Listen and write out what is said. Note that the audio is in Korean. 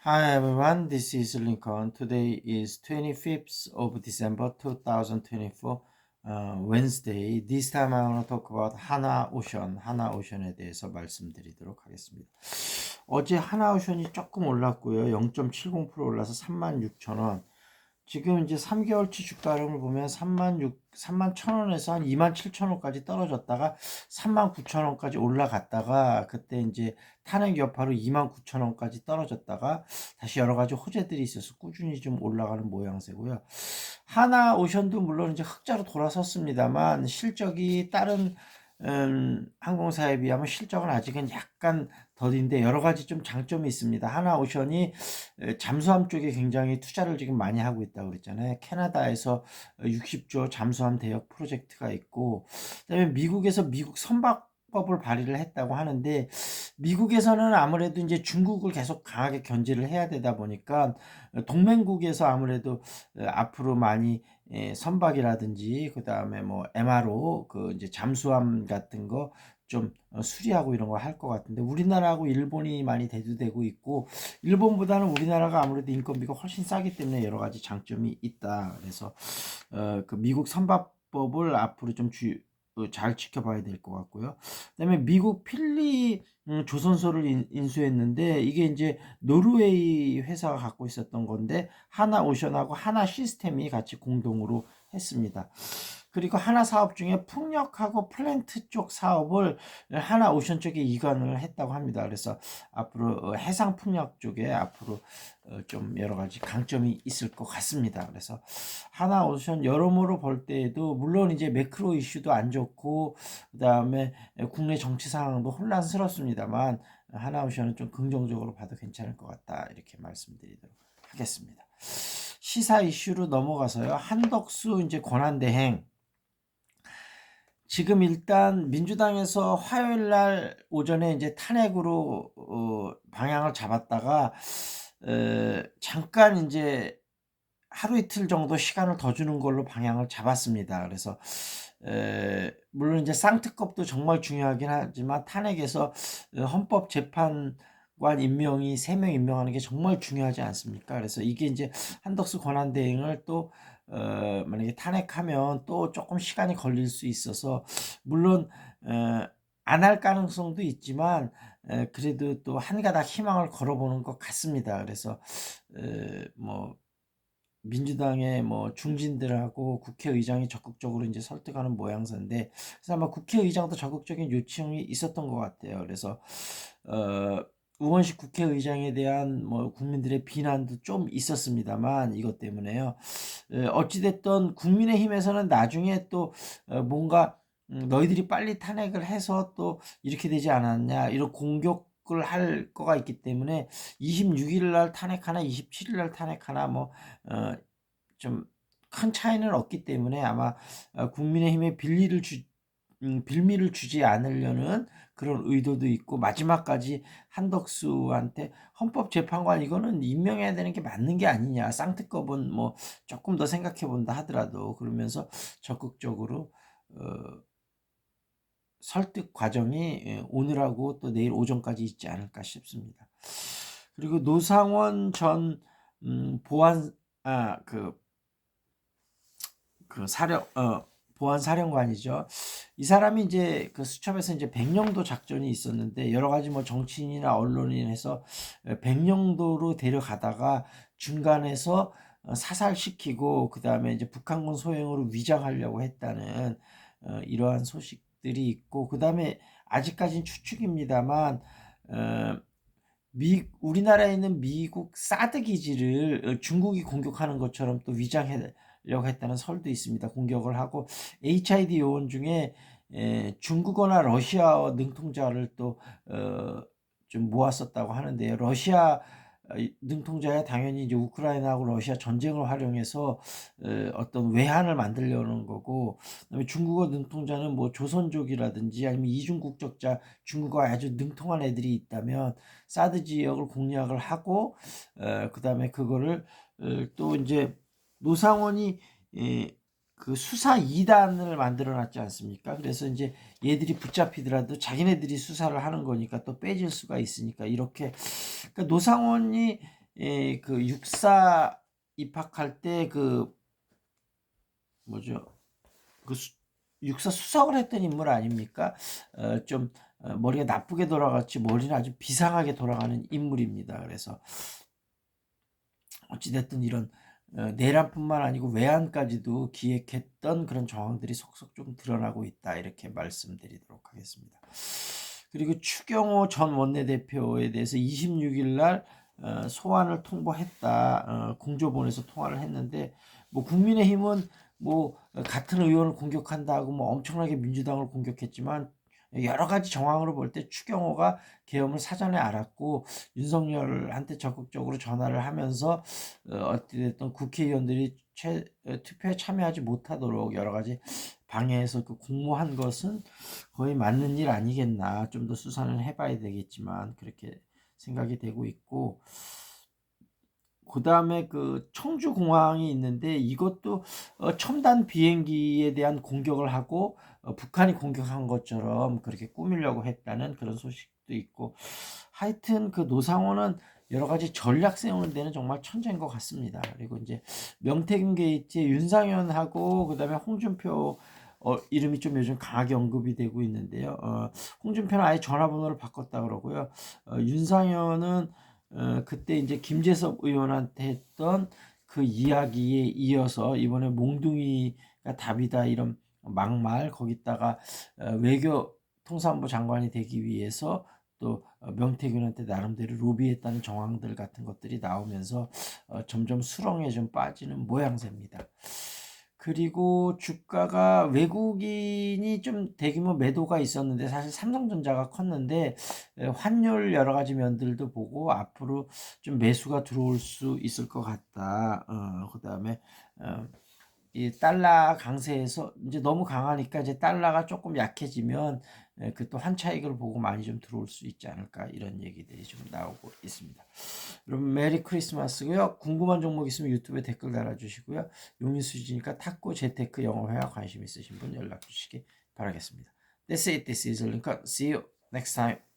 Hi everyone, this is Lincoln. Today is 25th of December 2024, Wednesday. This time I want to talk about 하나오션에 대해서 말씀드리도록 하겠습니다. 어제 하나오션이 조금 올랐고요. 0.70% 올라서 36,000원. 지금 이제 3개월치 주가 흐름을 보면 31,000원에서 한 27,000원까지 떨어졌다가 39,000원까지 올라갔다가 그때 이제 탄핵 여파로 29,000원까지 떨어졌다가 다시 여러 가지 호재들이 있어서 꾸준히 좀 올라가는 모양새고요. 하나오션도 물론 이제 흑자로 돌아섰습니다만 실적이 다른 항공사에 비하면 실적은 아직은 약간 더딘데 여러 가지 좀 장점이 있습니다. 하나오션이 잠수함 쪽에 굉장히 투자를 지금 많이 하고 있다고 그랬잖아요. 캐나다에서 60조 잠수함 대역 프로젝트가 있고, 그다음에 미국에서 미국 선박법을 발의를 했다고 하는데, 미국에서는 아무래도 이제 중국을 계속 강하게 견제를 해야 되다 보니까 동맹국에서 아무래도 앞으로 많이 선박이라든지 그다음에 뭐 MRO 그 이제 잠수함 같은 거 좀 수리하고 이런 걸 할 것 같은데 우리나라하고 일본이 많이 대두되고 있고 일본보다는 우리나라가 아무래도 인건비가 훨씬 싸기 때문에 여러 가지 장점이 있다. 그래서 그 미국 선박법을 앞으로 좀 잘 지켜봐야 될 것 같고요. 그다음에 미국 필리 조선소를 인수했는데 이게 이제 노르웨이 회사가 갖고 있었던 건데 하나오션하고 하나시스템이 같이 공동으로 했습니다. 그리고 하나 사업 중에 풍력하고 플랜트 쪽 사업을 하나오션 쪽에 이관을 했다고 합니다. 그래서 앞으로 해상 풍력 쪽에 앞으로 좀 여러 가지 강점이 있을 것 같습니다. 그래서 하나오션 여러모로 볼 때에도 물론 이제 매크로 이슈도 안 좋고 그다음에 국내 정치 상황도 혼란스럽습니다만 하나오션은 좀 긍정적으로 봐도 괜찮을 것 같다 이렇게 말씀드리도록 하겠습니다. 시사 이슈로 넘어가서요. 한덕수 이제 권한대행 지금 일단 민주당에서 화요일 날 오전에 이제 탄핵으로 방향을 잡았다가 잠깐 이제 하루 이틀 정도 시간을 더 주는 걸로 방향을 잡았습니다. 그래서 물론 이제 쌍특검도 정말 중요하긴 하지만 탄핵에서 헌법재판관 임명이 3명 임명하는 게 정말 중요하지 않습니까? 그래서 이게 이제 한덕수 권한대행을 또 만약에 탄핵하면 또 조금 시간이 걸릴 수 있어서 물론 안 할 가능성도 있지만 그래도 또 한 가닥 희망을 걸어보는 것 같습니다. 그래서 뭐 민주당의 뭐 중진들하고 국회의장이 적극적으로 이제 설득하는 모양새인데 그래서 아마 국회의장도 적극적인 요청이 있었던 것 같아요. 그래서 우원식 국회의장에 대한 뭐 국민들의 비난도 좀 있었습니다만 이것 때문에요. 어찌됐든 국민의힘에서는 나중에 또 뭔가 너희들이 빨리 탄핵을 해서 또 이렇게 되지 않았냐 이런 공격을 할 거가 있기 때문에 26일 날 탄핵하나 27일 날 탄핵하나 뭐 좀 큰 차이는 없기 때문에 아마 국민의힘에 빌미를 주지 않으려는 그런 의도도 있고 마지막까지 한덕수한테 헌법재판관 이거는 임명해야 되는 게 맞는 게 아니냐 쌍특검은 뭐 조금 더 생각해 본다 하더라도 그러면서 적극적으로 어, 설득 과정이 오늘하고 또 내일 오전까지 있지 않을까 싶습니다. 그리고 노상원 전 보안 보안 사령관이죠. 이 사람이 이제 그 수첩에서 이제 백령도 작전이 있었는데 여러 가지 뭐 정치인이나 언론인에서 백령도로 데려가다가 중간에서 사살시키고 그다음에 이제 북한군 소행으로 위장하려고 했다는 이러한 소식들이 있고 그다음에 아직까지는 추측입니다만 어, 우리나라에 있는 미국 사드 기지를 중국이 공격하는 것처럼 또 위장하려고 했다는 설도 있습니다. 공격을 하고 HID 요원 중에 중국어나 러시아어 능통자를 또 좀 모았었다고 하는데요. 러시아 능통자야 당연히 이제 우크라이나하고 러시아 전쟁을 활용해서 어떤 외환을 만들려는 거고 그다음에 중국어 능통자는 뭐 조선족이라든지 아니면 이중 국적자 중국어 아주 능통한 애들이 있다면 사드 지역을 공략을 하고 그다음에 그거를 또 이제 노상원이 그 수사 2단을 만들어 놨지 않습니까? 그래서 이제 얘들이 붙잡히더라도 자기네들이 수사를 하는 거니까 또 빼질 수가 있으니까 이렇게 그러니까 노상원이 그 육사 입학할 때 그 뭐죠? 그 육사 수석을 했던 인물 아닙니까? 좀 머리가 나쁘게 돌아갔지 머리는 아주 비상하게 돌아가는 인물입니다. 그래서 어찌됐든 이런 내란뿐만 아니고 외환까지도 기획했던 그런 정황들이 속속 좀 드러나고 있다 이렇게 말씀드리도록 하겠습니다. 그리고 추경호 전 원내대표에 대해서 26일 날 소환을 통보했다. 공조본에서 통화를 했는데 뭐 국민의힘은 뭐 같은 의원을 공격한다고 뭐 엄청나게 민주당을 공격했지만 여러 가지 정황으로 볼 때 추경호가 계엄을 사전에 알았고 윤석열한테 적극적으로 전화를 하면서 어찌됐든 국회의원들이 투표에 참여하지 못하도록 여러 가지 방해해서 그 공모한 것은 거의 맞는 일 아니겠나. 좀 더 수사는 해봐야 되겠지만 그렇게 생각이 되고 있고 그 다음에 그 청주공항이 있는데 이것도 첨단 비행기에 대한 공격을 하고 북한이 공격한 것처럼 그렇게 꾸미려고 했다는 그런 소식도 있고 하여튼 그 노상호는 여러 가지 전략 세우는 데는 정말 천재인 것 같습니다. 그리고 이제 명태균 게이트에 윤상현하고 그 다음에 홍준표 이름이 좀 요즘 강하게 언급이 되고 있는데요. 홍준표는 아예 전화번호를 바꿨다 그러고요. 윤상현은 그때 이제 김재섭 의원한테 했던 그 이야기에 이어서 이번에 몽둥이가 답이다 이런 막말 거기다가 외교통상부 장관이 되기 위해서 또 명태균한테 나름대로 로비했다는 정황들 같은 것들이 나오면서 점점 수렁에 좀 빠지는 모양새입니다. 그리고 주가가 외국인이 좀 대규모 매도가 있었는데 사실 삼성전자가 컸는데 환율 여러 가지 면들도 보고 앞으로 좀 매수가 들어올 수 있을 것 같다. 그다음에 이 달러 강세에서 이제 너무 강하니까 이제 달러가 조금 약해지면 그 또 환차익을 보고 많이 좀 들어올 수 있지 않을까 이런 얘기들이 좀 나오고 있습니다. 여러분 메리 크리스마스고요. 궁금한 종목 있으면 유튜브에 댓글 달아주시고요. 용인수지니까 탁구, 재테크, 영어회화 관심 있으신 분 연락 주시기 바라겠습니다. That's it. This is Lincoln. See you next time.